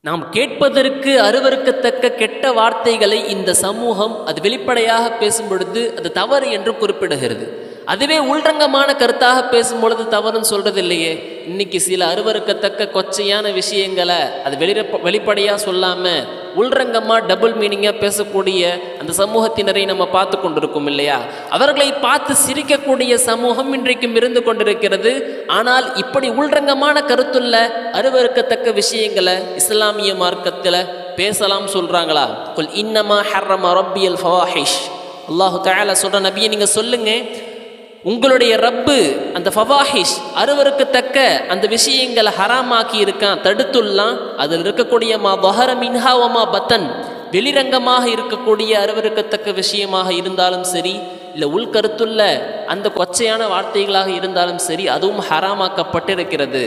நாம் கேட்பதற்கு அருவருக்கத்தக்க கெட்ட வார்த்தைகளை இந்த சமூகம் அது வெளிப்படையாக பேசும் பொழுது அது தவறு என்று குறிப்பிடுகிறது. அதுவே உள்ரங்கமான கருத்தாக பேசும் பொழுது தவறுன்னு சொல்றது இல்லையே. இன்னைக்கு சில அருவருக்கத்தக்க கொச்சையான விஷயங்களை அது வெளிப்படையாக சொல்லாமல் உள்ரங்கமாக டபுள் மீனிங்காக பேசக்கூடிய அந்த சமூகத்தினரை நம்ம பார்த்து கொண்டிருக்கோம் இல்லையா. அவர்களை பார்த்து சிரிக்கக்கூடிய சமூகம் இன்றைக்கும் இருந்து கொண்டிருக்கிறது. ஆனால் இப்படி உள்ரங்கமான கருத்துள்ள அருவருக்கத்தக்க விஷயங்களை இஸ்லாமிய மார்க்கத்தில் பேசலாம் சொல்கிறாங்களா? குல் இன்னமா ஹர்ரம ரப்பியல் ஃபவாஹிஷ். அல்லாஹு தஆலா சொல்கிற நபியை நீங்கள் சொல்லுங்க, உங்களுடைய ரப்பு அந்த ஃபவாஹிஷ் அருவருக்கத்தக்க அந்த விஷயங்களை ஹராமாக்கி இருக்கான், தடுத்துள்ளான். அதில் இருக்கக்கூடிய மா வஹர மின்ஹா வமா பத்தன், வெளிரங்கமாக இருக்கக்கூடிய அருவருக்கத்தக்க விஷயமாக இருந்தாலும் சரி, இல்லை உள்கருத்துள்ள அந்த கொச்சையான வார்த்தைகளாக இருந்தாலும் சரி, அதுவும் ஹராமாக்கப்பட்டிருக்கிறது.